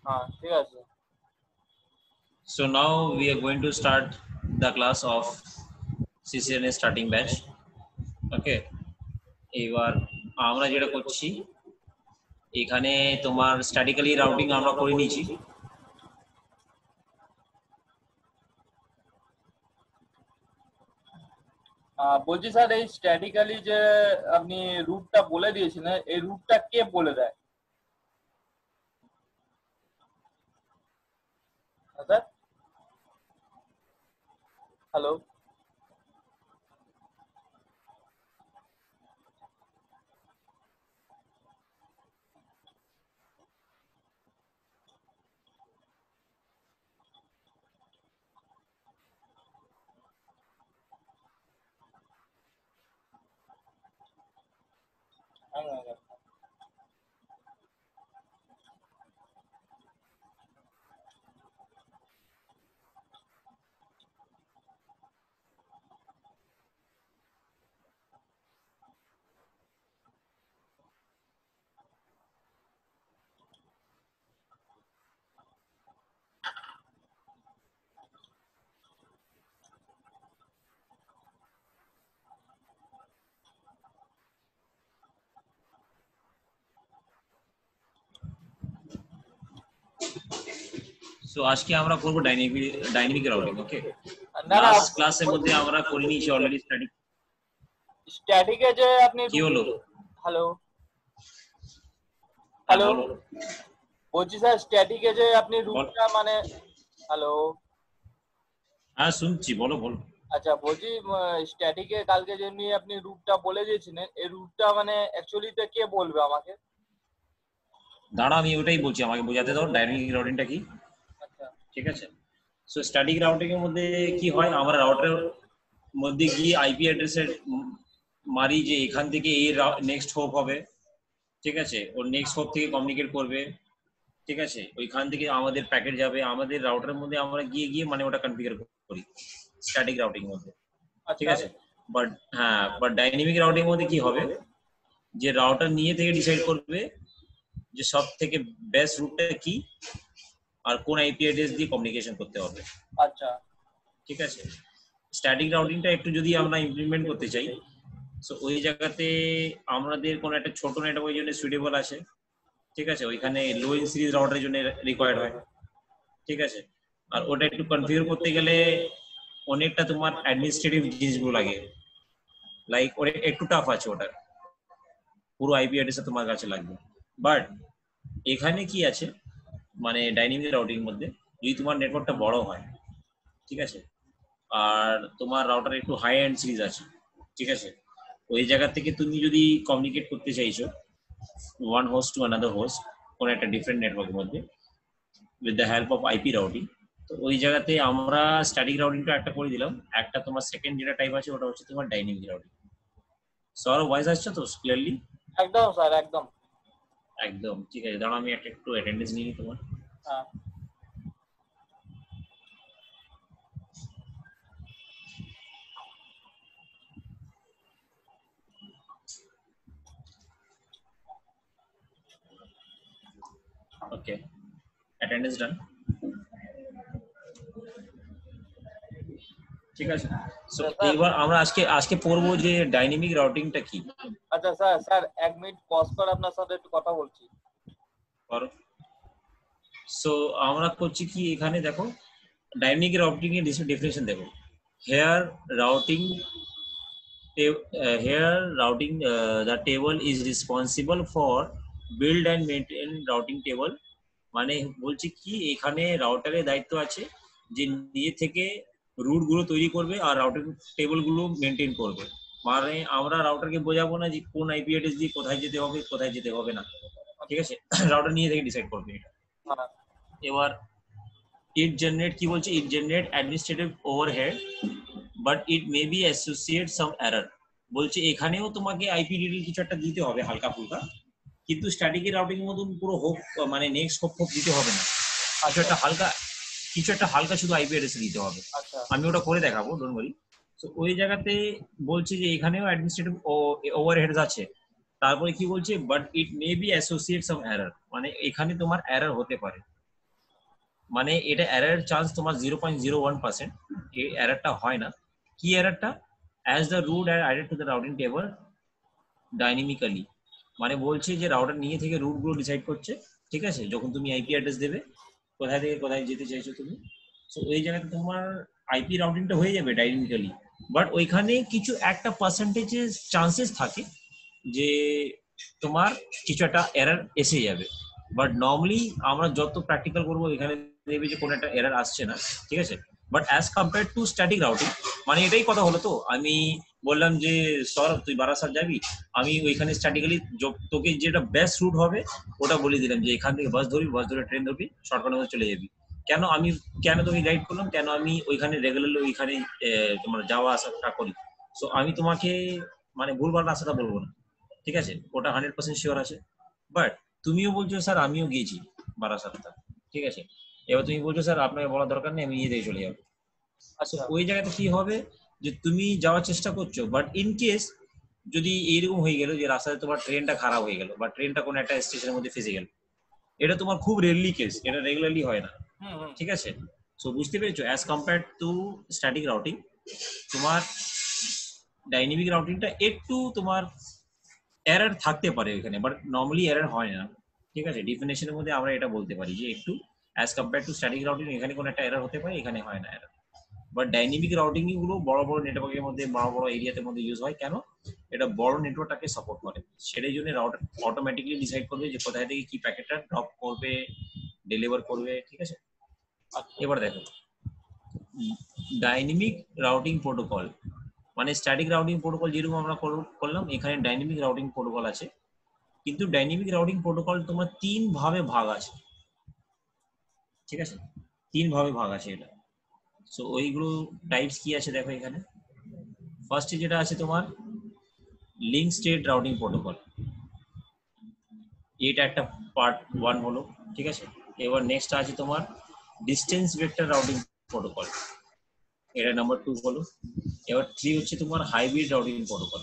হ্যাঁ ঠিক আছে। So now we are going to start the class of CCNA starting batch. Okay, এবার আমরা যেটা করছি এখানে তোমার স্ট্যাটিক্যালি রাউটিং আমরা করে নিয়েছি। বলছি স্যার, এই স্ট্যাটিক্যালি যে আপনি রুটটা বলে দিয়েছিলেন, এই রুটটা কে বলে দেয় স্যার? হ্যালো? সো আজকে আমরা করব ডাইনামিক রাউটিং। ওকে, না না, লাস্ট ক্লাসের মধ্যে আমরা করে নিয়েছি অলরেডি স্ট্যাটিক। স্ট্যাটিকে যে আপনি কি হলো? হ্যালো? হ্যাঁ হ্যালো? বলো। বলছি স্যার, স্ট্যাটিকে যে আপনি রুটটা মানে হ্যালো? হ্যাঁ শুনছি, বলো বলো। আচ্ছা বলছি, স্ট্যাটিকে কালকে যেমনি আপনি রুটটা বলে দিয়েছিলেন, এই রুটটা মানে অ্যাকচুয়ালিতে কে বলবে আমাকে? দাঁড়া, আমি ওটাই বলছি, আমাকে বোঝাতে দাও ডাইনামিক রাউটিংটা কি। আচ্ছা ঠিক আছে, সো স্ট্যাটিক রাউটিং এর মধ্যে কি হয়, আমরা রাউটারের মধ্যে গিয়ে আইপি অ্যাড্রেসের মারি যে এখান থেকে এই নেক্সট হোপ হবে। ঠিক আছে, ওর নেক্সট হোপ থেকে কমিউনিকেট করবে। ঠিক আছে, ওইখান থেকে আমাদের প্যাকেট যাবে আমাদের রাউটারের মধ্যে, আমরা গিয়ে গিয়ে মানে ওটা কনফিগার করি স্ট্যাটিক রাউটিং এর মধ্যে। ঠিক আচ্ছা আছে, বাট হ্যাঁ, বাট ডাইনামিক রাউটিং এর মধ্যে কি হবে, যে রাউটার নিয়ে থেকে ডিসাইড করবে যে সব থেকে বেস্ট রুটটা কি আর কোন আইপি অ্যাড্রেস দিয়ে কমিউনিকেশন করতে হবে। আচ্ছা ঠিক আছে, স্ট্যাটিক রাউটিংটা একটু যদি আমরা ইমপ্লিমেন্ট করতে চাই, সো ওই জায়গাতে আমাদের কোনো একটা ছোট নেটওয়ার্ক ওই জন্য সুইটেবল আছে। ঠিক আছে, ওইখানে লো ইন সিরিজ রাউটারের জন্য রিকোয়ার্ড হয়। ঠিক আছে, আর ওটা একটু কনফিগার করতে গেলে অনেকটা তোমার অ্যাডমিনিস্ট্রেটিভ জিনিসগুলো লাগে, লাইক ওটা একটু টাফ আছে, ওটা পুরো আইপি অ্যাড্রেসে তোমার কাছে লাগবে। বাট এখানে কি আছে, মানে ডাইনামিক রাউটিং এর মধ্যে যদি তোমার নেটওয়ার্কটা বড় হয়, ঠিক আছে, আর তোমার রাউটার একটু হাই এন্ড সিরিজ আছে, ঠিক আছে, ওই জায়গা থেকে তুমি যদি কমিউনিকেট করতে চাইছো one host to another host কোন একটা ডিফারেন্ট নেটওয়ার্কের মধ্যে with the help of IP routing, তো ওই জায়গাতে আমরা স্ট্যাটিক রাউটিংটা একটা করে দিলাম। একটা তোমার সেকেন্ড যেটা টাইপ আছে ওটা হচ্ছে তোমার ডাইনামিক রাউটিং। সর ভয়েস আসছে তো ক্লিয়ারলি? একদম স্যার, একদম। একদম ঠিক আছে, দাঁড়াও আমি একটা একটু অ্যাটেন্ডেন্স নিয়ে নিই তোমার। হ্যাঁ ওকে, অ্যাটেন্ডেন্স ডান। ঠিক আছে, সো আচ্ছা স্যার। এইবার আমরা আজকে আজকে পড়বো যে ডাইনামিক রাউটিংটা কি। আচ্ছা স্যার, স্যার 1 মিনিট পজ করে আপনার সাথে একটু কথা বলছি। করো। সো আমরা করছি কি, এখানে দেখো ডাইনামিক রাউটিং এর ডেফিনেশন দেখো। Here routing the table is responsible for build and maintain routing table, মানে বলছি কি এখানে রাউটারের দায়িত্ব আছে যে নিজে থেকে রুট গুলো তৈরি করবে আর রাউটিং টেবিল গুলো মেনটেন করবে। মানে আমরা রাউটারকে বোঝাবো না যে কোন আইপি অ্যাড্রেস দিয়ে কোথায় যেতে হবে কোথায় যেতে হবে না। ঠিক আছে, রাউটার নিয়ে থেকে ডিসাইড করবে এটা। হ্যাঁ এবার ইট জেনারেট কি বলছে, it generate administrative overhead but it may be associate some error. বলছে এখানেও তোমাকে আইপি ডিটেল কিছু একটা দিতে হবে হালকা ফুলকা, কিন্তু স্ট্যাটিক রাউটিং এর মতন পুরো হোপ মানে নেক্সট হোপ হোপ দিতে হবে না, কিছু একটা হালকা শুধু আইপি অ্যাড্রেস দিতে হবে। আচ্ছা আমি ওটা করে দেখাবো, ডোন্ট ওয়ারি। তো ওই জায়গাতে বলছে যে এখানেও অ্যাডমিনিস্ট্রেটিভ ওভারহেডস আছে। তারপরে কি বলছে, but it may be associate some error, মানে এখানে তোমার এরর হতে পারে। মানে এটা এরর চান্স তোমার 0.01%, এই এররটা হয় না। কি এররটা? As the route are added to the routing table dynamically, মানে বলছে যে রাউটার নিয়ে থেকে রুট গুলো ডিসাইড করছে, ঠিক আছে, যখন তুমি আইপি অ্যাড্রেস দেবে কোথায় থেকে কোথায় যেতে চাইছো তুমি, তো ওই জায়গাতে তোমার আইপি রাউটিংটা হয়ে যাবে ডাইনামিক্যালি। বাট ওইখানে কিছু একটা পার্সেন্টেজের চান্সেস থাকে যে তোমার কিছু একটা এরর এসে যাবে। বাট নর্মালি আমরা যত প্র্যাকটিক্যাল করবো এখানে দেখবে যে কোনো একটা এরর আসছে না, ঠিক আছে। But as compare to static routing, মানে এটাই কথা হলো, তো আমি বললাম যে সৌরভ তুই বারাসাত যাবি, আমি ওইখানে স্ট্যাটিক্যালি তোকে যেটা বেস্ট রুট হবে ওটা বলে দিলাম যে এখান থেকে বাস ধরবি, বাস ধরে ট্রেন ধরবি, শর্টকাটের মধ্যে চলে যাবি। কেন আমি কেন তোকে গাইড করলাম, কেন আমি ওইখানে রেগুলারলি ওইখানে তোমার যাওয়া আসাটা করি, সো আমি তোমাকে মানে ভুলভাল রাস্তাটা বলবো না, ঠিক আছে, ওটা 100% শিওর আছে। বাট তুমিও বলছো স্যার আমিও গিয়েছি বারাসাতটা, ঠিক আছে, এবার তুমি বলছো স্যার আপনাকে বলার দরকার নেই, আমি নিজে থেকে চলে যাবো। তো আচ্ছা। ওই জায়গাতে কি হবে যে তুমি যাওয়ার চেষ্টা করছো, বাট ইন কেস যদি এইরকম হয়ে গেল যে রাস্তায় তোমার ট্রেনটা খারাপ হয়ে গেল বা ট্রেনটা কোনো একটা স্টেশনের মধ্যে ফেসে গেল, এটা তোমার খুব রেয়ারলি কেস, এটা রেগুলারলি হয় না, হুম হুম। ঠিক আছে। সো বুঝতে পেরেছো, as compare to static routing তোমার ডাইনামিক রাউটিংটা একটু তোমার এরর থাকতে পারে এখানে, বাট নর্মালি এরর হয় না, ঠিক আছে। ডেফিনেশনের মধ্যে আমরা এটা বলতে পারি যে একটু as compare to static routing এখানে কোনো একটা এরর হতে পারে, এখানে হয় না এরর। বাট ডাইনামিক রাউটিং গুলো বড় বড় নেটওয়ার্কের মধ্যে, বড় বড় এরিয়াতে মধ্যে ইউজ হয়, কেন? এটা বড় নেটওয়ার্কটাকে সাপোর্ট করে, সেটাই জন্য রাউটার অটোমেটিক্যালি ডিসাইড করবে যে কোথায় থেকে কি প্যাকেটটা ড্রপ করবে, ডেলিভার করবে, ঠিক আছে। আচ্ছা। এবার দেখো ডাইনামিক রাউটিং প্রোটোকল মানে স্ট্যাটিক রাউটিং প্রোটোকল যেরকম আমরা করলাম, এখানে ডাইনামিক রাউটিং প্রোটোকল আছে, কিন্তু ডাইনামিক রাউটিং প্রোটোকল তোমার 3 ভাবে ভাগ আছে, ঠিক আছে, 3 ভাবে ভাগ আছে এটা। সো ওইগুলো টাইপস কি আছে দেখো এখানে। ফার্স্টে যেটা আছে তোমার লিঙ্ক স্টেট রাউটিং প্রোটোকল, এটা একটা পার্ট 1 হলো, ঠিক আছে। এবার নেক্সট আছে তোমার ডিস্টেন্স ভেক্টর রাউটিং প্রোটোকল, এটা নাম্বার 2 হলো। এবার 3 হচ্ছে তোমার হাইব্রিড রাউটিং প্রোটোকল।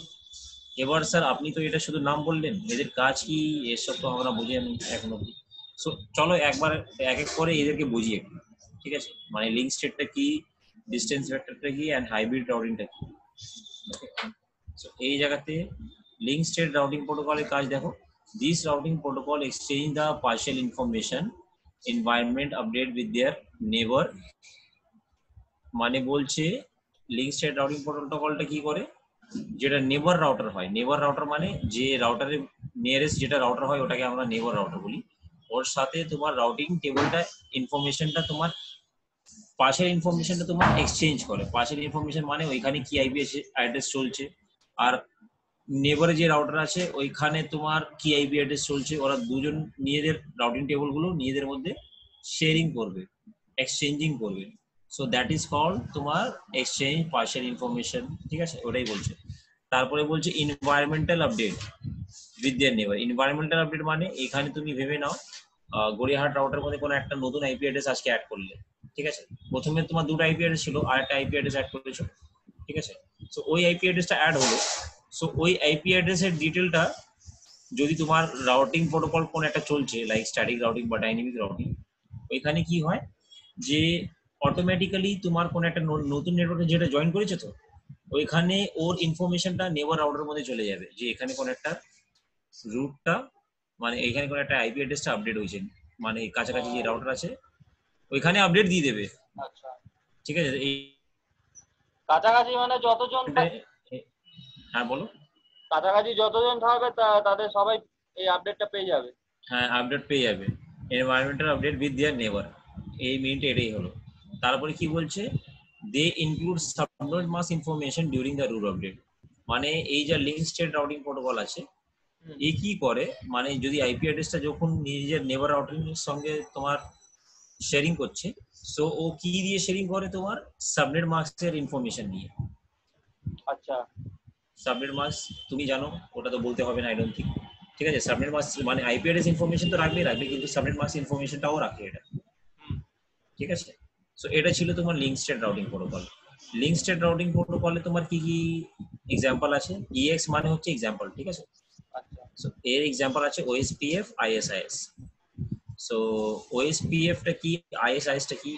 এবার স্যার আপনি তো এটা শুধু নাম বললেন, এদের কাজ কি এসব তো আমরা বুঝি আমি এখন অব্দি। সো চলো একবার এক এক করে এদেরকে বুঝি একটু, ঠিক আছে, মানে লিঙ্ক স্টেটটা কি, ডিস্টেন্স ভেক্টরটা কি, এন্ড হাইব্রিড রাউটিংটা কি। সো এই জায়গাতে লিঙ্ক স্টেট রাউটিং প্রোটোকলের কাজ দেখো, this routing protocol exchange the partial information environment update with their নেবার, মানে বলছে লিঙ্ক স্টেট রাউটিং প্রোটোকলটা কি করে, যেটা নেবার রাউটার হয়, নেবার রাউটার মানে যে রাউটারের নিয়ারেস্ট যেটা রাউটার হয় ওটাকে আমরা নেবার রাউটার বলি, ওর সাথে তোমার রাউটিং টেবিলটা ইনফরমেশনটা তোমার পাশের ইনফরমেশনটা তোমার এক্সচেঞ্জ করে। পাশের ইনফরমেশন মানে ওইখানে কি আইপি অ্যাড্রেস চলছে, আর নেবারে যে রাউটার আছে ওইখানে তোমার কি আইপি অ্যাড্রেস চলছে, ওরা দুজন নিজেদের রাউটিং টেবিল গুলো নিজেদের মধ্যে শেয়ারিং করবে, এক্সচেঞ্জিং করবে। সো দ্যাট ইজ কল্ড তোমার এক্সচেঞ্জ পার্শিয়াল ইনফরমেশন, ঠিক আছে, ওটাই বলছে। তারপরে বলছে এনভায়রনমেন্টাল আপডেট উইথ দেয়ার নেবার। এনভায়রনমেন্টাল আপডেট মানে এখানে তুমি ভেবে নাও গড়িয়াহাট রাউটার মধ্যে কোনো একটা নতুন আইপি অ্যাড্রেস আজকে অ্যাড করলে, ঠিক আছে, প্রথমে তোমার দুটো আইপি অ্যাড্রেস ছিল আর একটা আইপি অ্যাড্রেস অ্যাড করেছো, ঠিক আছে। সো ওই আইপি অ্যাড্রেসটা অ্যাড হলো, সো ওই আইপি অ্যাড্রেসের ডিটেলটা যদি তোমার রাউটিং প্রোটোকল কোন একটা চলছে লাইক স্ট্যাটিক রাউটিং বা ডাইনামিক রাউটিং, ওইখানে কি হয় যে অটোমেটিক্যালি তোমার কোন একটা নতুন নেটওয়ার্কে যেটা জয়েন করেছে, তো ওইখানে ওর ইনফরমেশনটা নেবার রাউটারের মধ্যে চলে যাবে যে এখানে কোন একটা রুটটা, মানে এখানে কোন একটা আইপি অ্যাড্রেসটা আপডেট হয়েছে, মানে কাছাকাছি যে রাউটার আছে ওইখানে আপডেট দিয়ে দেবে, আচ্ছা। ঠিক আছে। এই কাছাকাছি মানে যতজন হ্যাঁ বলো। কাছাকাছি যতজন থাকবে তাদের সবাই এই আপডেটটা পেয়ে যাবে। হ্যাঁ আপডেট পেয়ে যাবে, এনভায়রনমেন্টাল আপডেট উইথ দেয়ার নেবার, এই মিনিট এটাই হলো। তারপরে কি বলছে, they include subnet mask information during the route update, মানে এই যে লিঙ্ক স্টেট রাউটিং প্রোটোকল আছে এ কি করে, মানে যদি আইপি অ্যাড্রেসটা যখন নিজের নেবার রাউটিং এর সঙ্গে তোমার শেয়ারিং করছে, সো ও কি দিয়ে শেয়ারিং করে, তোমার সাবনেট মাস্কের ইনফরমেশন নিয়ে। আচ্ছা। সাবনেট মাস্ক তুমি জানো, ওটা তো বলতে হবে না আই ডোন্ট থিঙ্ক, ঠিক আছে। সাবনেট মাস্ক মানে আইপি অ্যাড্রেস ইনফরমেশন তো রাখবে, কিন্তু সাবনেট মাস্ক ইনফরমেশনটাও রাখে এটা, ঠিক আছে। সো এটা ছিল তোমার link state routing protocol. Link state routing প্রোটোকলে তোমার কি কি এক্সাম্পল আছে, ইএক্স মানে হচ্ছে এক্সাম্পল, ঠিক আছে। আচ্ছা। সো এর এক্সাম্পল আছে ওএসপিএফ, আইএসআইএস। সো ওএসপিএফ টা কি, আইএসআইএস টা কি,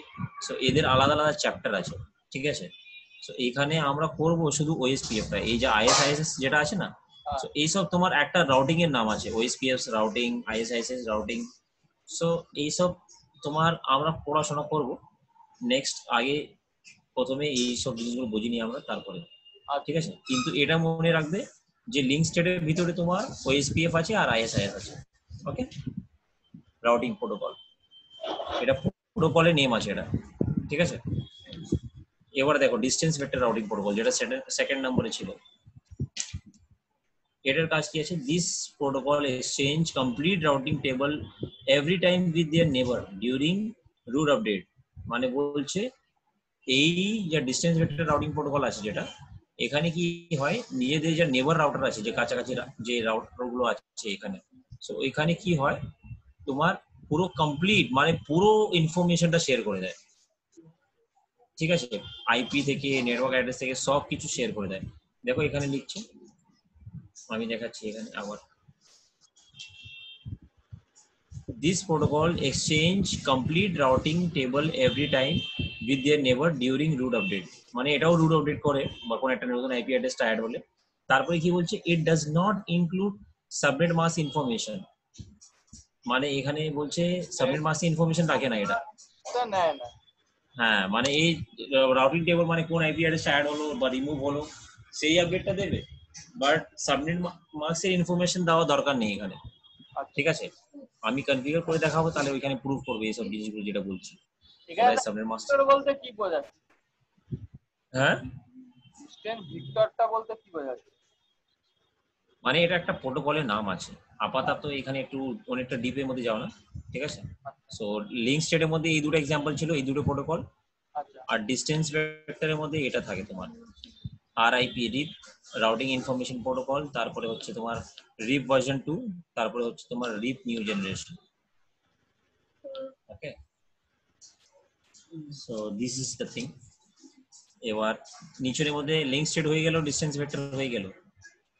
সো এদের আলাদা আলাদা চ্যাপ্টার আছে, ঠিক আছে। সো এখানে আমরা করব শুধু ওএসপিএফ টা, এই যে আইএসআইএস যেটা আছে না, সো এইসব তোমার একটা রাউটিং এর নাম আছে, OSPF routing, ISIS routing. So এইসব তোমার আমরা পড়াশোনা করব নেক্সট, আগে প্রথমে এইসব জিনিসগুলো বুঝে নিই আমরা, তারপরে ঠিক আছে। কিন্তু এটা মনে রাখবে যে লিঙ্ক স্টেটের ভিতরে তোমার ওএসপিএফ আছে আর আইএসআইএস আছে, ওকে। রাউটিং প্রোটোকল, এটা প্রোটোকলের নেম আছে এটা, ঠিক আছে। এবার দেখো ডিসটেন্স ভেক্টর রাউটিং প্রোটোকল, যেটা সেকেন্ড নম্বরে ছিল। এটার কাজ কি আছে? This protocol exchange complete routing table every time with their নেবার ডিউরিং রুট আপডেট। মানে বলছে এই যে ডিসটেন্স ভেক্টর রাউটিং প্রোটোকল আছে যেটা, এখানে কি হয়, নিজেদের যে নেবার রাউটার আছে, যে কাছাকাছি যে রাউটার গুলো আছে এখানে, সো এখানে কি হয়, তোমার পুরো কমপ্লিট মানে পুরো ইনফরমেশনটা শেয়ার করে দেয়, ঠিক আছে। আইপি থেকে, নেটওয়ার্ক অ্যাড্রেস থেকে সব কিছু শেয়ার করে দেয়। দেখো এখানে লিখছে, আমি দেখাচ্ছি এখানে আবার। This protocol exchange complete routing table every time with their neighbor during root update. মানে এটাও রুট আপডেট করে বা কোন একটা নতুন আইপি অ্যাড্রেসটা অ্যাড হলে। তারপরে কি বলছে, it does not include subnet mask information. মানে এখানে বলছে সাবনেট মাস্ক ইনফরমেশন রাখে না এটা। না না, হ্যাঁ, মানে এই রাউটিং টেবল মানে কোন আইপি অ্যাড্রেস অ্যাড হলো বা রিমুভ হলো সেই আপডেটটা দেবে, বাট সাবনেট মাস্কের ইনফরমেশন দেওয়া দরকার নেই এখানে, ঠিক আছে। আমি কনফিগার করে দেখাবো, তাহলে ওইখানে প্রুফ করবে এইসব জিনিসগুলো যেটা বলছি। এখানে সাবনেট মাস্ক বলতে কি বোঝাচ্ছে? হ্যাঁ, ডিসটেন্স ভিক্টরটা বলতে কি বোঝাচ্ছে? মানে এটা একটা প্রোটোকলের নাম আছে। আপাতত এখানে একটু অনেকটা ডিপের মধ্যে যাও না, ঠিক আছে। সো লিঙ্ক স্টেটের মধ্যে এই দুটো এক্সাম্পল ছিল, এই দুটো প্রোটোকল। আচ্ছা আর ডিসটেন্স ভেক্টরের মধ্যে এটা থাকে তোমার RIP, RIP routing information protocol, তারপরে হচ্ছে তোমার রিপ ভার্সন 2, তারপরে হচ্ছে তোমার RIP new generation, okay. So this is the thing. এবার নিচের মধ্যে লিঙ্ক স্টেট হয়ে গেল, ডিসটেন্স ভেক্টর হয়ে গেল।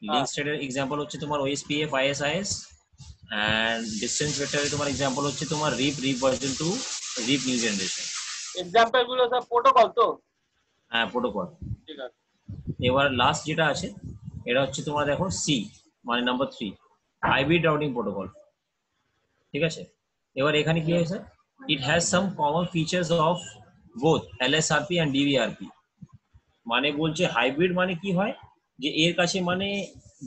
লিঙ্ক স্টেটের এক্সাম্পল হচ্ছে তোমার ওএসপিএফ, আইএসআইএস, এন্ড ডিসটেন্স ভেক্টরে তোমার এক্সাম্পল হচ্ছে তোমার রিপ ভার্সন 2, রিপ নিউ জেনারেশন। এক্সাম্পল গুলো সব প্রোটোকল তো? হ্যাঁ, প্রোটোকল। ঠিক আছে। এবার লাস্ট যেটা আছে, এটা হচ্ছে তোমার দেখো সি, মানে নাম্বার 3, হাইব্রিড রাউটিং প্রোটোকল, ঠিক আছে। এবার এখানে কি হয়েছে, it has some common features of both LSRP and DBRP. মানে বলছে হাইব্রিড মানে কি হয়, যে এর কাছে মানে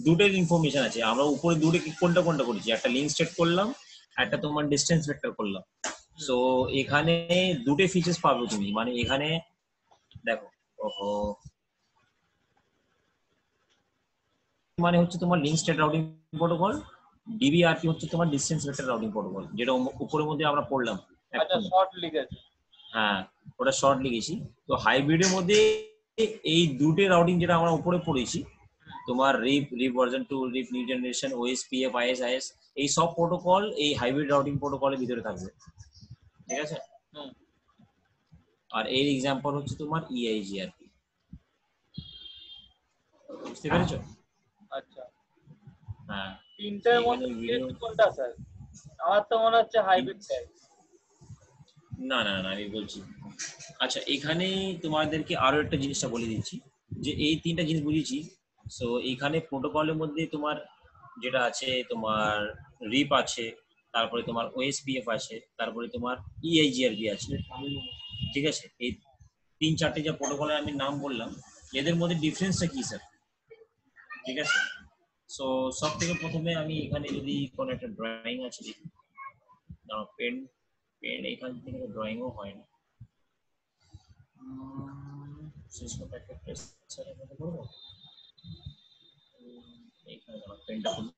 দুটোর ইনফরমেশন আছে। আমরা উপরে দুটো কোনটা কোনটা করেছি, একটা লিঙ্ক স্টেট করলাম, একটা তোমার ডিসটেন্স ভেক্টর করলাম। সো এখানে দুটো ফিচার্স পাবে তুমি, মানে এখানে দেখো, ওহো, মানে হচ্ছে তোমার লিঙ্ক স্টেট রাউটিং প্রোটোকল, ডিবিআরপি হচ্ছে তোমার ডিসটেন্স ভেক্টর রাউটিং প্রোটোকল, যেটা উপরের মধ্যে আমরা পড়লাম আচ্ছা, এখন। শর্ট লিখেছে। হ্যাঁ, ওটা শর্ট লিখেছি। তো হাইব্রিডের মধ্যে এই দুটো রাউটিং যেটা আমরা উপরে পড়েছি, তোমার রিপ ভার্সন 2, রিপ নিউ জেনারেশন, ওএসপিএফ, আইএসআইএস, এই সব প্রোটোকল এই হাইব্রিড রাউটিং প্রোটোকলের ভিতরে থাকবে, ঠিক আছে। আর এর এক্সাম্পল হচ্ছে তোমার ইআইজিআরপি, বুঝতে পেরেছো? আচ্ছা, হ্যাঁ, তিনটের এখানে মধ্যে ভিডিও, best কোনটা স্যার? আমার তো মনে হচ্ছে হাইব্রিড টাইপ। না না না, আমি বলছি। আচ্ছা, এখানে তোমাদেরকে আরো একটা জিনিসটা বলে দিচ্ছি, যে এই তিনটা জিনিস বুঝিয়েছি। সো এখানে প্রোটোকলের মধ্যে তোমার যেটা আছে, তোমার রিপ আছে, তারপরে তোমার ওএসপিএফ আছে, তারপরে তোমার ইআইজিআরপি আছে, ঠিক আছে। এই তিন চারটে যে প্রোটোকলের আমি নাম বললাম, এদের মধ্যে ডিফারেন্সটা কি স্যার, ঠিক আছে। সো সব থেকে প্রথমে আমি এখানে যদি কোনো একটা ড্রয়িং আছে দেখি, পেন পেন এখান থেকে ড্রয়িংও হয় না, শেষ কথা একটা প্রেসারের মধ্যে করবো। এইখানে আমার পেনটা খুলি।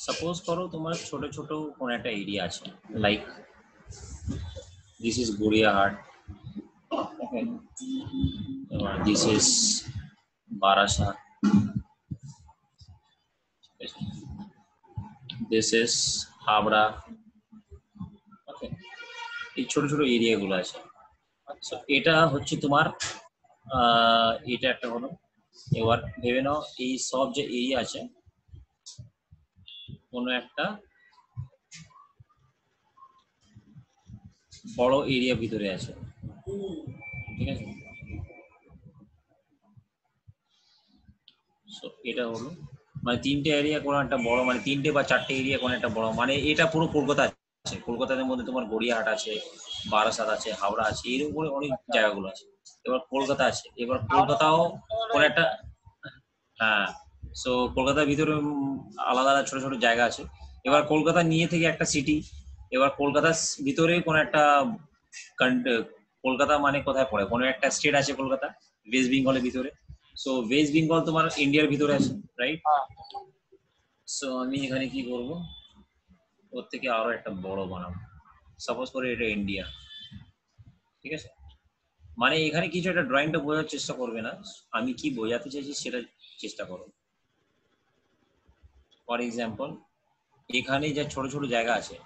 সাপোজ করো তোমার ছোট ছোট কোন একটা এরিয়া আছে, like this is Gariahat, okay, this is Barasat, this is Habra, okay, এই ছোট ছোট এরিয়া গুলো আছে। আচ্ছা এটা হচ্ছে তোমার এটা একটা হলো। এবার ভেবে নাও এই সব যে এরিয়া আছে কোনো একটা বড় এরিয়া ভিতরে আছে, ঠিক আছে। সো এটা হলো মানে তিনটে এরিয়া কোনো একটা বড়, মানে তিনটে বা চারটে এরিয়া কোনো একটা বড়, মানে এটা পুরো কলকাতা আছে। কলকাতার মধ্যে তোমার গড়িয়াহাট আছে, বারাসাত আছে, হাওড়া আছে, এরকম করে অনেক আচ্ছা। জায়গাগুলো আছে। এবার কলকাতা আছে, এবার তাহলে কলকাতাও কোনো শহরে- একটা, হ্যাঁ, সো কলকাতার ভিতরে আলাদা আলাদা ছোট ছোট জায়গা আছে। এবার কলকাতা নিয়ে থেকে একটা সিটি, এবার কলকাতার ভিতরে কোনো একটা কলকাতা মানে কোথায় পড়ে, কোনো একটা স্টেট আছে কলকাতা ওয়েস্ট বেঙ্গলের ভিতরে। সো ওয়েস্ট বেঙ্গল তোমার ইন্ডিয়ার ভিতরে আছে, রাইট। হ্যাঁ, সো আমি এখানে কি করব, ওর থেকে আরো একটা বড় বানাবো, সাপোজ করে এটা ইন্ডিয়া, ঠিক আছে। মানে এখানে কিছু একটা ড্রয়িংটা বোঝার চেষ্টা করবে না, আমি কি বোঝাতে চাইছি সেটা চেষ্টা করো। ফর এক্সাম্পল এখানে যা ছোট ছোট জায়গা আছে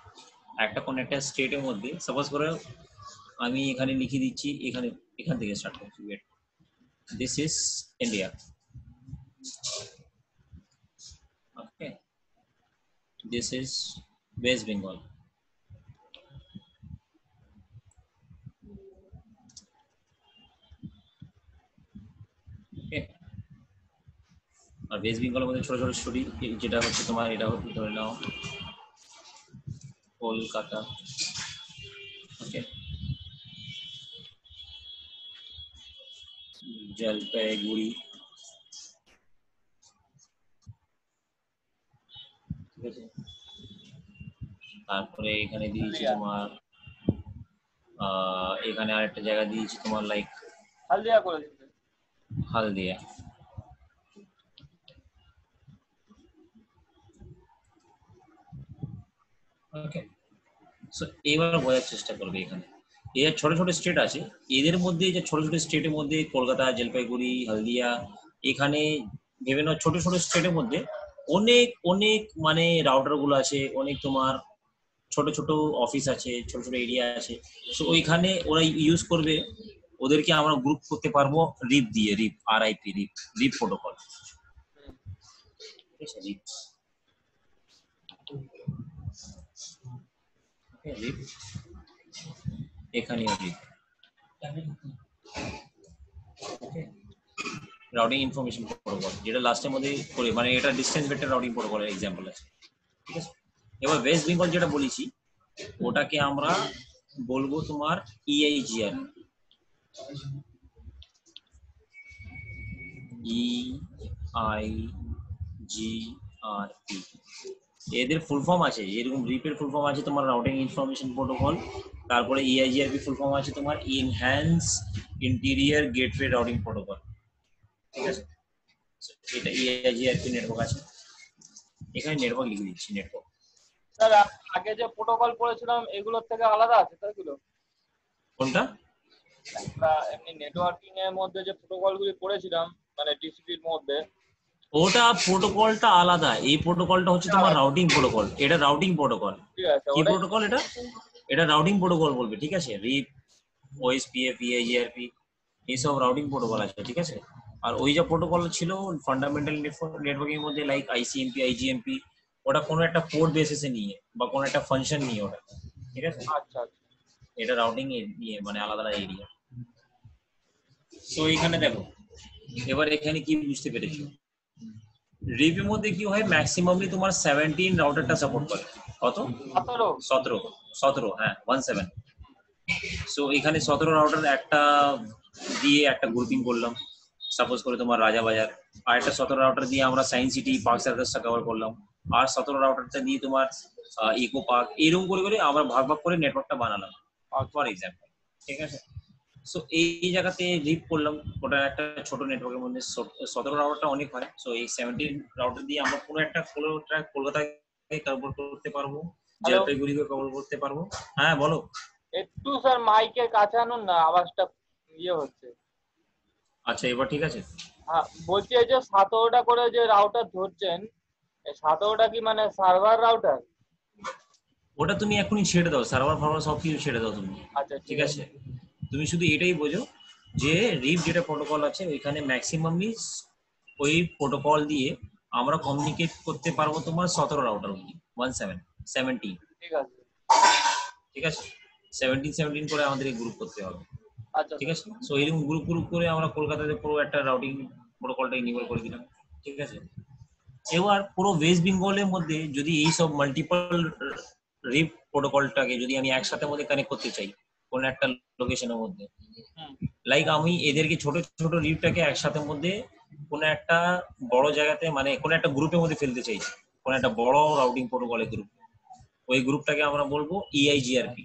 একটা কোন একটা স্টেটের মধ্যে, সাপোজ করে আমি এখানে লিখে দিচ্ছি, এখানে এখান থেকে স্টার্ট করছি, wait, this is India, okay, this is West Bengal, okay. আর ওয়েস্ট বেঙ্গলের মধ্যে ছোট ছোট স্টোরি যেটা হচ্ছে তোমার, এটা হচ্ছে ধরে নাও কলকাতা, ওকে, জলপাইগুড়ি, ঠিক আছে। তারপরে এখানে দিয়েছি হলদিয়া তোমার এখানে আরেকটা জায়গা দিয়েছি তোমার লাইক হলদিয়া করেছিল। হালদিয়া, ওকে। সো এবার বোঝার চেষ্টা করবে এখানে এর ছোট ছোট স্টেট আছে, এদের মধ্যে যে ছোট ছোট স্টেটের মধ্যে কলকাতা, জলপাইগুড়ি, হলদিয়া, এখানে বিভিন্ন ছোট ছোট স্টেটের মধ্যে অনেক অনেক মানে রাউটার গুলো আছে, অনেক তোমার ছোট ছোট অফিস আছে, ছোট ছোট এরিয়া আছে। সো ওইখানে ওরা ইউজ করবে, ওদেরকে আমরা গ্রুপ করতে পারবো রিপ দিয়ে, রিপ RIP, রিপ রিপ প্রোটোকল, ঠিক আছে, রিপ, রিপ, এখানেও রিপ, ওকে। রাউটিং ইনফরমেশন প্রোটোকল যেটা লাস্টের মধ্যে করে, মানে এটা ডিসটেন্স ভেক্টর রাউটিং প্রোটোকলের এক্সাম্পল আছে, ঠিক আছে। এবার ওয়েস্ট বেঙ্গল যেটা বলেছি ওটাকে আমরা বলবো তোমার EIGR, EIGRP, এদের ফুল ফর্ম আছে, এরকম রিপের ফুল ফর্ম আছে তোমার রাউটিং ইনফরমেশন প্রোটোকল, তারপরে EIGRP ফুল ফর্ম আছে তোমার enhance interior gateway routing protocol, ঠিক আছে। এটা EIGRP নেটওয়ার্ক আছে, এখানে নেটওয়ার্ক লিখে দিচ্ছি, নেটওয়ার্ক। স্যার আগে যে প্রোটোকল পড়েছিলাম এগুলোর থেকে আলাদা আছে তো এগুলো? কোনটা? আমরা এমনি নেটওয়ার্কিং এর মধ্যে যে প্রোটোকল গুলি পড়েছিলাম মানে TCP-র মধ্যে, ওটা প্রোটোকলটা আলাদা, এই প্রোটোকলটা হচ্ছে তোমার রাউটিং প্রোটোকল, এটা রাউটিং প্রোটোকল। ঠিক আছে কি ওটাই। প্রোটোকল এটা? এটা রাউটিং প্রোটোকল বলবে, ঠিক আছে। রিপ, OSPF, EIGRP এইসব রাউটিং প্রোটোকল আছে, ঠিক আছে। আর ওই যে প্রোটোকল ছিল ফান্ডামেন্টাল নেটওয়ার্কিং এর মধ্যে লাইক ICMP, IGMP, ওটা কোনো একটা পোর্ট বেসিসে নিয়ে বা কোনো একটা ফাংশন নিয়ে ওটা, ঠিক আছে। আচ্ছা আচ্ছা। এটা রাউটিং নিয়ে মানে আলাদা আলাদা এরিয়া। সো এখানে দেখো এবার এখানে কি বুঝতে পেরেছো, রিপের মধ্যে কি হয় ম্যাক্সিমামলি তোমার 17 রাউটারটা সাপোর্ট করে, কত? 17। 17, হ্যাঁ 17। সো এখানে 17 রাউটার একটা দিয়ে একটা গ্রুপিং করলাম, সাপোজ করে তোমার রাজাবাজার, আর একটা 17 রাউটার দিয়ে আমরা সায়েন্স সিটি, পার্ক সার্কাসটা কভার করলাম, আর 17 রাউটারটা দিয়ে তোমার ইকো পার্ক, এরকম করে করে আমরা ভাগ ভাগ করে নেটওয়ার্কটা বানালাম, ফর এক্সাম্পল, ঠিক আছে। সো এই জায়গাতে রিপ করলাম, ওটা একটা ছোট নেটওয়ার্কের মধ্যে 17 রাউটারটা অনেক হয়। সো এই 17 রাউটার দিয়ে আমরা কোনো একটা কলকাতায় কভার করতে পারবো, হ্যালো, জলপাইগুড়িকে কভার করতে পারবো। হ্যাঁ বলো। একটু স্যার মাইকের কাছে আনুন না, আওয়াজটা ইয়ে হচ্ছে। আচ্ছা এবার ঠিক আছে। হ্যাঁ, বলছি এই যে 17টা করে যে রাউটার ধরছেন, এই 17টা কি মানে সার্ভার রাউটার? ওটা তুমি এখনই ছেড়ে দাও, সার্ভার ফার্ভার সব কিছু ছেড়ে দাও তুমি। আচ্ছা ঠিক ঠিক আছে। আছে, তুমি শুধু এটাই বোঝো যে রিপ যেটা প্রোটোকল আছে ওইখানে ম্যাক্সিমামলি ওই প্রোটোকল দিয়ে আমরা কমিউনিকেট করতে পারবো তোমার 17 রাউটার অব্দি, 17 ঠিক আছে। ঠিক আছে, 17 করে আমাদের গ্রুপ করতে হবে। আচ্ছা ঠিক স্যার। আছে, সো এরকম গ্রুপ গ্রুপ করে আমরা কলকাতাতে পুরো একটা রাউটিং প্রোটোকলটা ইনেবল করে দিলাম। ঠিক আছে, এবার পুরো ওয়েস্ট বেঙ্গলের মধ্যে যদি এই সব মাল্টিপল রিপ প্রোটোকলটাকে যদি আমি একসাথে মধ্যে কানেক্ট করতে চাই কোন একটা লোকেশনের মধ্যে, হুম, লাইক আমি এদেরকে ছোট ছোট রিপটাকে একসাথে মধ্যে কোনো একটা বড় জায়গাতে মানে কোনো একটা গ্রুপের মধ্যে ফেলতে চাইছি, কোনো একটা বড় রাউটিং প্রোটোকলের গ্রুপ, ওই গ্রুপটাকে আমরা বলবো ইআইজিআরপি।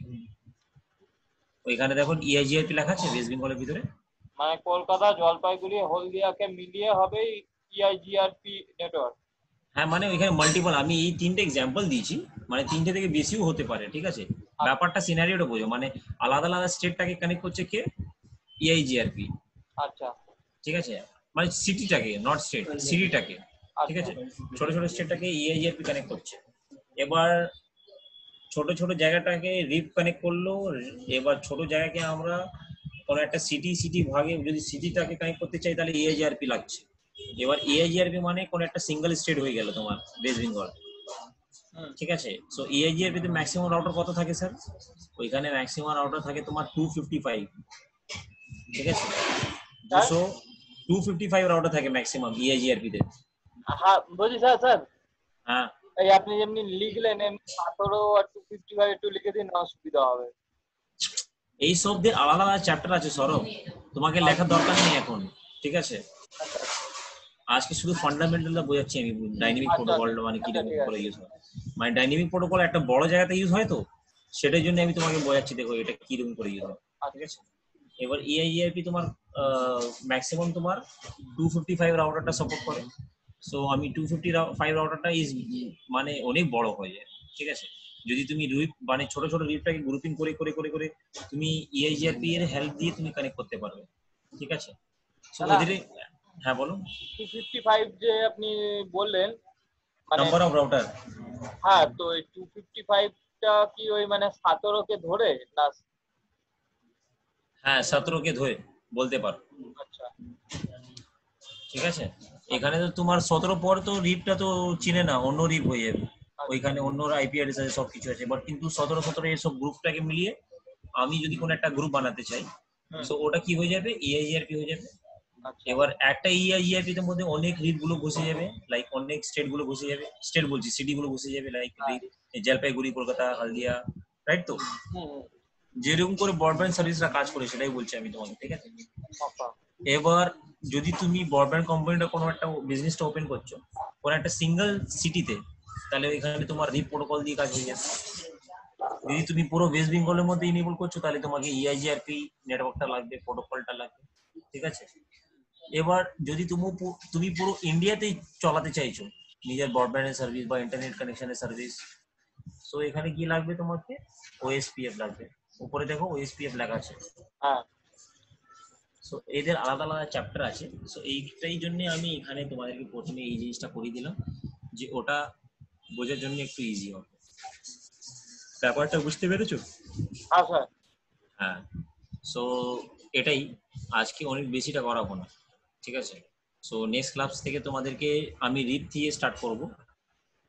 ওইখানে দেখো ইআইজিআরপি লেখা আছে ওয়েস্ট বেঙ্গলের ভিতরে। মানে কলকাতা, জলপাইগুড়ি, হলদিয়াকে মিলিয়ে হবে ইআইজিআরপি নেটওয়ার্ক। হ্যাঁ মানে ওইখানে মাল্টিপল, আমি এই তিনটে এক্সাম্পল দিয়েছি, মানে তিনটে থেকে বেশিও হতে পারে। ঠিক আছে, ব্যাপারটা সিনারিওটা বোঝো, মানে আলাদা আলাদা স্টেটটাকে কানেক্ট করছে কে, ইআইজিআরপি। আচ্ছা ঠিক আছে, মানে সিটিটাকে, নট স্টেট, সিটিটাকে। ঠিক আচ্ছা। আছে, ছোট ছোট স্টেটটাকে ইআইজিআরপি কানেক্ট করছে। এবার ছোট ছোট জায়গাটাকে রিপ কানেক্ট করলো, এবার ছোট জায়গাকে আমরা কোনো একটা সিটি ভাগে যদি সিটিটাকে কানেক্ট করতে চাই তাহলে ইআইজিআরপি লাগছে। এবার ইআইজিআরপি মানে কোনো একটা সিঙ্গেল স্টেট হয়ে গেল তোমার ওয়েস্ট বেঙ্গল। হুম। ঠিক আছে, সো ইআইজিআরপি তে ম্যাক্সিমাম রাউটার কত থাকে স্যার? ওইখানে ম্যাক্সিমাম রাউটার থাকে তোমার 255। ঠিক আছে, স্যার, 255 রাউটার থাকে ম্যাক্সিমাম ইআইজিআরপি তে। হ্যাঁ বলছি স্যার, স্যার হ্যাঁ, এই আপনি যেমনি লিখলেন এমনি 17 আর 255 একটু লিখে দিন না, সুবিধা হবে। এই সবদের আলাদা আলাদা চ্যাপ্টার আছে সরব, তোমাকে লেখার দরকার নেই এখন। ঠিক আছে, আচ্ছা আজকে শুধু ফান্ডামেন্টালটা বোঝাচ্ছি আমি, ডাইনামিক আচ্ছা প্রোটোকল আচ্ছা মানে আচ্ছা কিরকম ঠিক করে আছে। ইউজ হয়। মানে ডাইনামিক প্রোটোকল একটা বড় জায়গাতে ইউজ হয় তো, সেটার জন্য আমি তোমাকে বোঝাচ্ছি, দেখো এটা কিরকম করে ইউজ হয়। ঠিক আচ্ছা আছে, এবার ইআইজিআরপি তোমার ম্যাক্সিমাম তোমার 255 রাউটারটা সাপোর্ট করে। সো আমি 255 রাউটারটা ইজ মানে অনেক বড় হয়ে যায়। ঠিক আছে, যদি তুমি মানে ছোট ছোট রিপটাকে গ্রুপিং করে করে করে করে তুমি ইআইজিআরপি এর হেল্প দিয়ে তুমি কানেক্ট করতে পারবে। ঠিক আছে, সো না না, ওদের। হ্যাঁ বলো। 255 যে আপনি বললেন মানে, নাম্বার অফ রাউটার। হ্যাঁ তো এই 255টা কি ওই মানে 17কে ধরে না? হ্যাঁ 17কে ধরে বলতে পারো। আচ্ছা ঠিক আছে, এখানে তো তোমার 17 পর তো রিপটা তো চিনে না, অন্য রিপ হয়ে যাবে। আচ্ছা। ওইখানে অন্য আইপি অ্যাড্রেস আছে, সবকিছু আছে, বাট কিন্তু 17 এসব গ্রুপটাকে মিলিয়ে আমি যদি কোনো একটা গ্রুপ বানাতে চাই, হুম। তো ওটা কি হয়ে যাবে, ইআইজিআরপি হয়ে যাবে। আচ্ছা এবার একটা ইআইজিআরপি এর মধ্যে অনেক রিপ গুলো বসে যাবে, লাইক অনেক স্টেট গুলো বসে যাবে, স্টেট বলছি সিটি গুলো বসে যাবে, লাইক হ্যাঁ। জলপাইগুড়ি, কলকাতা, হলদিয়া, রাইট তো? হুম হুম। যেরকম করে ব্রডব্যান্ড সার্ভিসরা কাজ করে সেটাই বলছি আমি তোমাকে। ঠিক আছে, আচ্ছা এবার যদি তুমি ব্রডব্যান্ড কোম্পানিটা কোনো একটা বিজনেসটা ওপেন করছো কোনো একটা সিঙ্গেল সিটিতে, তাহলে ওইখানে তোমার রিপ প্রোটোকল দিয়ে কাজ হয়ে যাবে। যদি তুমি পুরো ওয়েস্ট বেঙ্গলের মধ্যে ইনেবল করছো তাহলে তোমাকে ইআইজিআরপি নেটওয়ার্কটা লাগবে, প্রোটোকলটা লাগবে। ঠিক আছে, এবার যদি তুমি পুরো ইন্ডিয়াতেই চালাতে চাইছো নিজের ব্রডব্যান্ডের সার্ভিস বা ইন্টারনেট কানেকশনের সার্ভিস, সো এখানে কি লাগবে তোমাকে, ওএসপিএফ লাগবে। উপরে দেখো ওএসপিএফ লেখা আছে। হ্যাঁ সো এদের আলাদা আলাদা চ্যাপ্টার আছে। সো এইটাই জন্য আমি এখানে তোমাদেরকে প্রথমে এই জিনিসটা করিয়ে দিলাম যে ওটা বোঝার জন্য একটু ইজি হবে। ব্যাপারটা বুঝতে পেরেছো? হ্যাঁ স্যার। হ্যাঁ, সো এটাই, আজকে অনেক বেশিটা করাবো না। ঠিক আছে, সো নেক্সট ক্লাস থেকে তোমাদেরকে আমি রিপ দিয়ে স্টার্ট করব,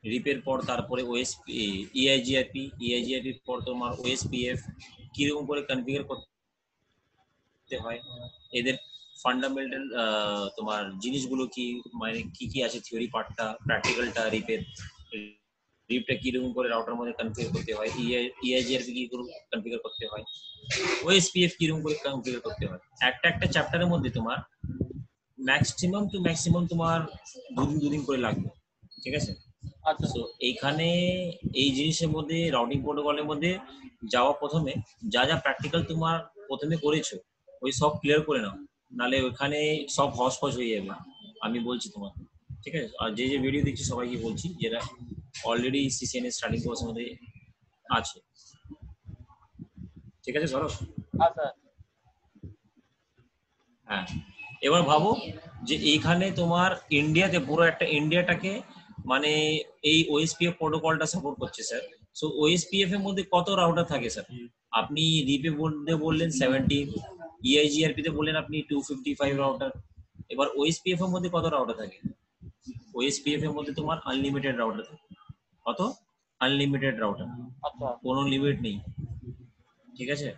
রিপের পর তারপরে ওএসপি, ইআইজিআরপির পর তোমার ওএসপিএফ কিরকম করে কনফিগার করতে হয়, এদের ফান্ডামেন্টাল তোমার জিনিসগুলো কি, মানে কি কি আছে, থিওরি পার্টটা, প্র্যাকটিক্যালটা, রিপটা কিরকম করে রাউটার মধ্যে কনফিগার করতে হয়, ইআইজিআরপি কি করে কনফিগার করতে হয়, ওএসপিএফ কিরকম করে কনফিগার করতে হয়। একটা একটা চ্যাপ্টারের মধ্যে তোমার ম্যাক্সিমাম তোমার দুদিন করে লাগবে। ঠিক আছে, আচ্ছা সো এইখানে এই জিনিসের মধ্যে রাউটিং প্রোটোকলের মধ্যে যাওয়া প্রথমে যা যা প্র্যাকটিক্যাল তোমার প্রথমে করেছো ওই সব ক্লিয়ার করে নাও, নালে ওইখানে সব হসপস হয়ে যাবে। আমি বলছি তোমাকে। ঠিক আছে, আর যে যে ভিডিও দেখছি সবাইকে বলছি যেটা অলরেডি সিসিএন এর স্টার্টিং কোর্সের মধ্যে আছে। ঠিক আছে সরব? হ্যাঁ স্যার। হ্যাঁ, এবার ভাবো যে এইখানে তোমার ইন্ডিয়াতে পুরো একটা ইন্ডিয়াটাকে মানে এই ওএসপিএফ প্রোটোকলটা সাপোর্ট করছে স্যার। সো ওএসপিএফ এর মধ্যে কত রাউটার থাকে স্যার? আপনি রিপে মধ্যে বললেন 70, ইআইজিআরপি তে বললেন আপনি 255 রাউটার। এবার ওএসপিএফ এর মধ্যে কত রাউটার থাকে? ওএসপিএফ এর মধ্যে তোমার আনলিমিটেড রাউটার থাকে। কত? আনলিমিটেড রাউটার, আচ্ছা। কোনো লিমিট নেই। ঠিক আছে,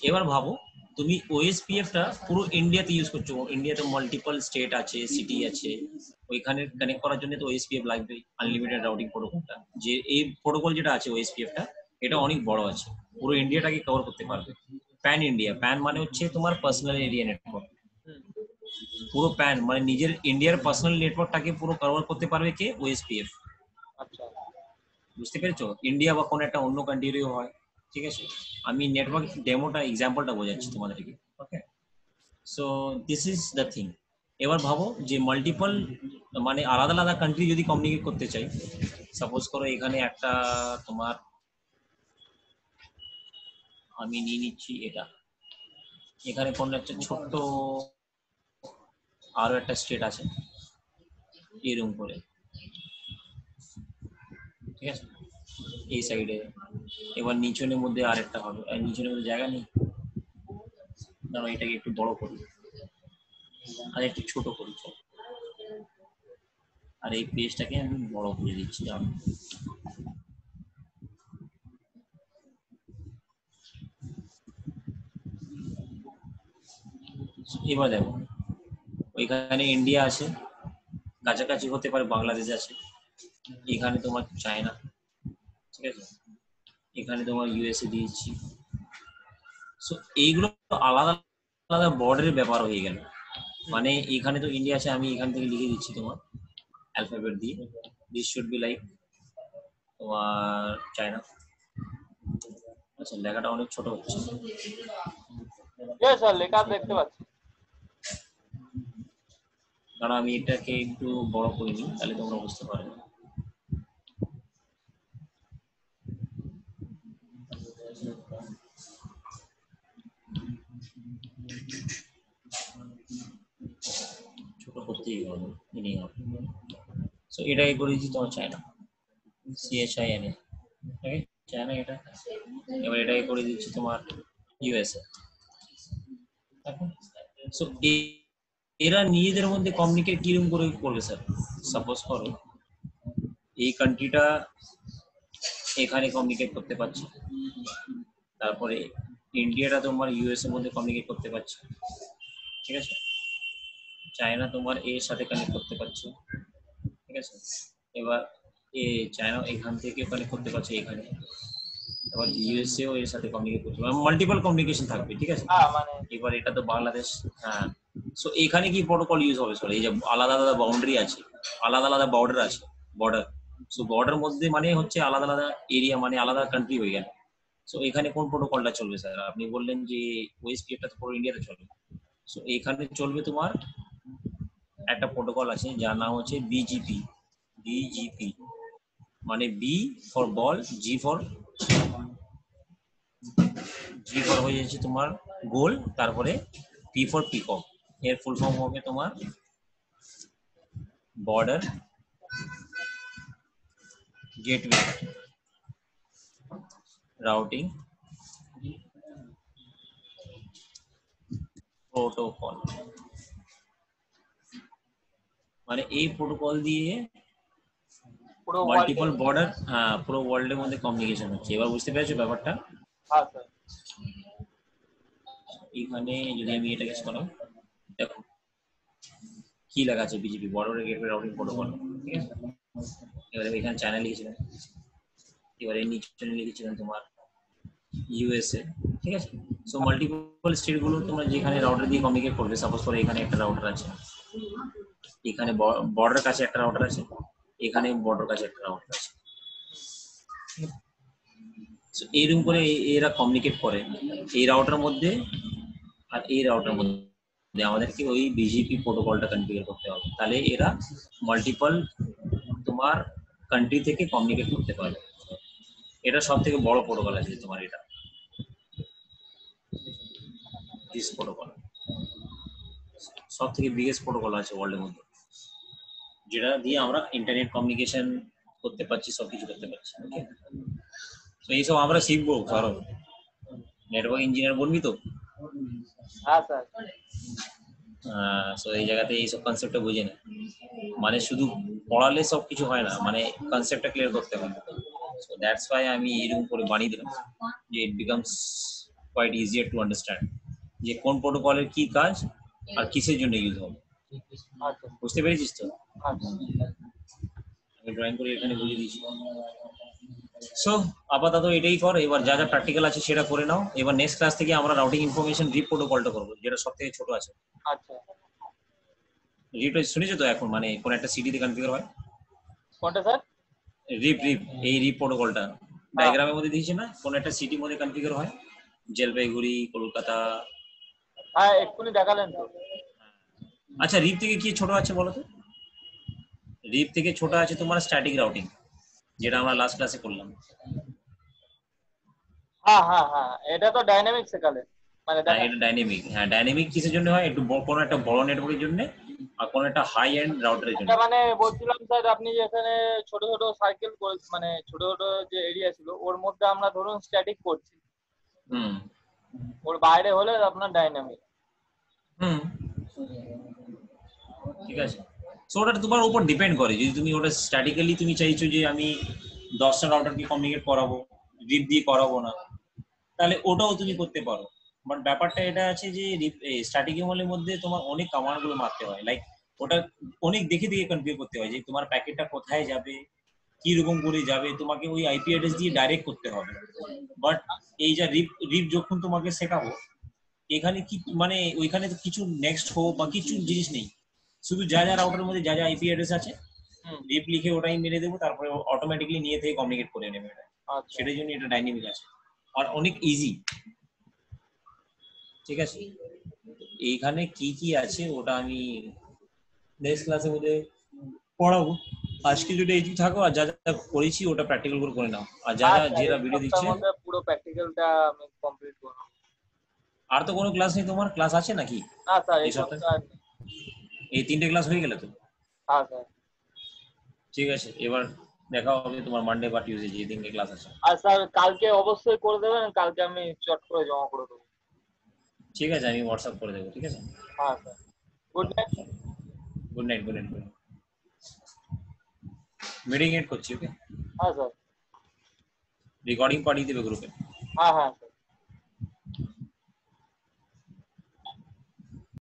এবার ভাবো তুমি ওএসপিএফটা পুরো ইন্ডিয়াতে ইউজ করছো, ইন্ডিয়াতে মাল্টিপল স্টেট আছে, সিটি আছে, ওইখানে কানেক্ট করার জন্য তো ওএসপিএফ লাগবে, আনলিমিটেড রাউটিং প্রোটোকলটা। যে এই প্রোটোকল যেটা আছে ওএসপিএফটা, এটা অনেক বড় আছে, পুরো ইন্ডিয়াটাকে কভার করতে পারবে। প্যান ইন্ডিয়া, প্যান মানে হচ্ছে তোমার পার্সোনাল এরিয়া নেটওয়ার্ক। পুরো প্যান মানে নিজের ইন্ডিয়ার পার্সোনাল নেটওয়ার্কটাকে পুরো কভার করতে পারবে কে? ওএসপিএফ। আচ্ছা। বুঝতে পেরেছো? ইন্ডিয়া বা কোনো একটা অন্য কান্ট্রিরও হয়। ঠিক আছে, আমি নেটওয়ার্ক ডেমোটা এক্সাম্পলটা বোঝাচ্ছি তোমাদেরকে। Okay, so this is the thing. এবার ভাবো যে মাল্টিপল মানে আলাদা আলাদা কান্ট্রি যদি কমিউনিকেট করতে চাই, সাপোজ করো এখানে একটা তোমার আমি নিয়ে নিচ্ছি এটা, এখানে কোনো একটা ছোট্ট আরো একটা স্টেট আছে এরকম করে। ঠিক আছে, এই সাইডে এবার নিচনের মধ্যে আরেকটা হবে, আর নিচনের মধ্যে জায়গা নেই, কারণ এটাকে একটু বড় করি আর একটু ছোট করি, আর এই পেজটাকে আমি বড় করে দিচ্ছি। এবার দেখো ওইখানে ইন্ডিয়া আছে, কাছাকাছি হতে পারে বাংলাদেশ আছে, এখানে তোমার চায়না, ঠিক আছে, এখানে তোমার ইউএসএ দিয়েছি। সো এইগুলো আলাদা আলাদা বর্ডারের ব্যাপার হয়ে গেল। মানে এখানে তো ইন্ডিয়া আছে, আমি এখান থেকে লিখে দিচ্ছি তোমার অ্যালফাবেট দিয়ে, দিস শুড বি লাইক তোমার চায়না। আচ্ছা, লেখাটা অনেক ছোট হচ্ছে। স্যার লেখা দেখতে পাচ্ছি। কারণ আমি এটাকে একটু বড় করে নিই, তাহলে তোমরা বুঝতে পারবে। ছোট করতেই হবে, মিনিং হবে। সো এটাকে করে দিচ্ছি তোমার চায়না, CHINA, চায়না এটা। এবার এটাকে করে দিচ্ছি তোমার ইউএসএ। সো এরা নিজেদের মধ্যে কমিউনিকেট কিরকম করে করবে স্যার? সাপোজ করো এই কান্ট্রিটা এখানে কমিউনিকেট করতে পারছে, তারপরে ইন্ডিয়াটা তোমার ইউএস এর মধ্যে কমিউনিকেট করতে পারছে, ঠিক আছে, চায়না তোমার এর সাথে কানেক্ট করতে পারছে, ঠিক আছে, এবার এ চায়না এখান থেকে কানেক্ট করতে পারছে এখানে, এবার ইউএসএ ও এর সাথে কমিউনিকেট করতে পারবে, মাল্টিপল কমিউনিকেশন থাকবে। ঠিক আছে, মানে এবার এটা তো বাংলাদেশ। হ্যাঁ, সো এখানে কি প্রোটোকল ইউজ হবে স্যার? এই যে আলাদা আলাদা বাউন্ডারি আছে, আলাদা আলাদা বর্ডার আছে, বর্ডার। সো বর্ডার মধ্যে মানে হচ্ছে আলাদা আলাদা এরিয়া, মানে আলাদা কান্ট্রি হয়ে গেল। সো এখানে কোন প্রোটোকলটা চলবে স্যার? আপনি বললেন যে ওএসপিএফটা তো পুরো ইন্ডিয়াতে চলবে। সো এখানে চলবে তোমার একটা প্রোটোকল আছে যার নাম হচ্ছে বিজিপি। বিজিপি মানে B for ball, G for হয়ে যাচ্ছে তোমার গোল, তারপরে পি ফর পিকক। এর ফুল ফর্ম হবে তোমার বর্ডার গেটওয়ে রাউটিং প্রোটোকল। মানে এই প্রোটোকল দিয়ে পুরো মাল্টিপল বর্ডার, হ্যাঁ, পুরো ওয়ার্ল্ডের মধ্যে কমিউনিকেশন হচ্ছে। এবার বুঝতে পেরেছো ব্যাপারটা? হ্যাঁ স্যার। এখানে যদি আমি এটাকে শোনাও, দেখো কি লেখা আছে, BGP border gateway routing protocol. ঠিক আছে, এবারে এখানে চায়না লিখেছিলাম, এবারে নিচে লিখেছিলাম তোমার ইউএসএ। ঠিক আছে, সো মাল্টিপল স্টেট গুলো তোমরা যেখানে রাউটার দিয়ে কমিউনিকেট করবে, সাপোজ করে এখানে একটা রাউটার আছে, এখানে বর্ডার কাছে একটা রাউটার আছে, এখানে বর্ডার কাছে একটা রাউটার আছে। সো এইরকম করে এরা কমিউনিকেট করে এই রাউটার মধ্যে, আর এই রাউটার মধ্যে আমাদেরকে ওই বিজিপি প্রোটোকলটা কনফিগার করতে হবে। তাহলে এরা মাল্টিপল তোমার কান্ট্রি থেকে কমিউনিকেট করতে পারবে। এটা সব থেকে বড় প্রোটোকল আছে তোমার, এটা দিস প্রোটোকল সব থেকে বিগেস্ট প্রোটোকল আছে ওয়ার্ল্ডের মধ্যে, যেটা দিয়ে আমরা ইন্টারনেট কমিউনিকেশন করতে পারছি, সবকিছু করতে পারছি। ওকে, তো এইসব আমরা শিখবো। কারণ নেটওয়ার্ক ইঞ্জিনিয়ার বলবি তো, হ্যাঁ স্যার। সো এই জায়গাতে এইসব কনসেপ্টটা বুঝে না, মানে শুধু পড়ালে সব কিছু হয় না, মানে কনসেপ্টটা ক্লিয়ার করতে হবে। সো দ্যাটস ওয়াই আমি এরকম করে বানিয়ে দিলাম যে it becomes quite easier to understand যে কোন প্রোটোকলের কি কাজ আর কিসের জন্য ইউজ হবে। আচ্ছা বুঝতে পেরেছিস তো? আচ্ছা আমি ড্রয়িং করে এখানে বুঝিয়ে দিয়েছি। সো আপাতত এটাই কর, এবার যা যা প্র্যাকটিক্যাল আছে সেটা করে নাও। এবার নেক্সট ক্লাস থেকে আমরা রাউটিং ইনফরমেশন রিপ প্রোটোকলটা করবো, যেটা সব থেকে ছোট আছে। আচ্ছা। রিপটা শুনেছো তো এখন, মানে কোন একটা সিটিতে কনফিগার হয়? কোনটা স্যার? রিপ এই রিপ প্রোটোকলটা ডায়াগ্রামের মধ্যে দিয়েছি না, কোন একটা সিটির মধ্যে কনফিগার হয়, জলপাইগুড়ি, কলকাতা। হ্যাঁ এক্ষুনি দেখালেন তো। আচ্ছা, রিপ থেকে কি ছোট আছে বলো তো? রিপ থেকে ছোট আছে তোমার স্ট্যাটিক রাউটিং, যেটা আমরা লাস্ট ক্লাসে করলাম। হ্যাঁ হ্যাঁ হ্যাঁ, এটা তো ডাইনামিক শেখালেন, মানে হ্যাঁ, এটা ডাইনামিক। হ্যাঁ, ডাইনামিক কিসের জন্য হয়? একটু কোনো একটা বড় নেটওয়ার্কের জন্য আর কোনো একটা হাই এন্ড রাউটারের জন্য। মানে বলছিলাম স্যার, আপনি যেখানে ছোট ছোট সার্কেল করে, মানে ছোট ছোট যে এরিয়া ছিল ওর মধ্যে আমরা ধরুন স্ট্যাটিক করছি, হুম ওর বাইরে হলে আপনার ডাইনামিক। হুম ঠিক আছে। সো ওটা তোমার উপর ডিপেন্ড করে, যদি তুমি ওটা স্ট্যাটিক্যালি তুমি চাইছো যে আমি 10টা রাউটারকে কমিউনিকেট করাবো, রিপ দিয়ে করাবো না, তাহলে ওটাও তুমি করতে পারো। বাট ব্যাপারটা এটা আছে যে স্ট্যাটিক এমএলের মধ্যে তোমার অনেক কমান্ড গুলো মারতে হয়, লাইক ওটা অনেক দেখে দেখে কনফিগার করতে হয় যে তোমার প্যাকেটটা কোথায় যাবে, কি রকম করে যাবে, তোমাকে ওই আইপি অ্যাড্রেস দিয়ে ডাইরেক্ট করতে হবে। বাট এই যা রিপ রিপ যখন তোমাকে শেখাবো, এখানে কি মানে ওইখানে তো কিছু নেক্সট হো বা কিছু জিনিস নেই, শুধু যা যা রাউটারের মধ্যে যা যা আইপি অ্যাড্রেস আছে রিপ লিখে ওটাই মেরে দেবো, তারপরে অটোমেটিকলি নিয়ে থেকে কমিউনিকেট করে নেবে এটা। আচ্ছা সেটার জন্য এটা ডাইনামিক আছে আর অনেক ইজি। ঠিক আছে, এইখানে কি কি আছে ওটা আমি নেক্সট ক্লাসের মধ্যে পড়াবো। আজকে যদি এইটুকু থাকো, আর যা যা করেছি ওটা প্র্যাকটিক্যাল করে নাও, আর যা যা যেটা ভিডিও দিচ্ছে পুরো প্র্যাকটিক্যালটা আমি কমপ্লিট করব। আর তো কোনো ক্লাস নেই তোমার? ক্লাস আছে নাকি না স্যার, এই এই সপ্তাহে? সপ্তাহে নেই। এই 3টে ক্লাস হয়ে গেলে তো? হ্যাঁ স্যার। ঠিক আছে, এবার দেখা হবে তোমার মানডে বা টিউসডে, যে 3টে ক্লাস আছে। আর স্যার কালকে অবশ্যই করে দেবেন, কালকে আমি চট করে জমা করে দেবো। ঠিক আছে, আমি হোয়াটসঅ্যাপ করে দেবো। ঠিক আছে, হ্যাঁ sir. Good night. Good night. Good night. Meeting end করছি। ওকে, হ্যাঁ স্যার। রেকর্ডিং পাঠিয়ে দেবে গ্রুপে। হ্যাঁ হ্যাঁ স্যার।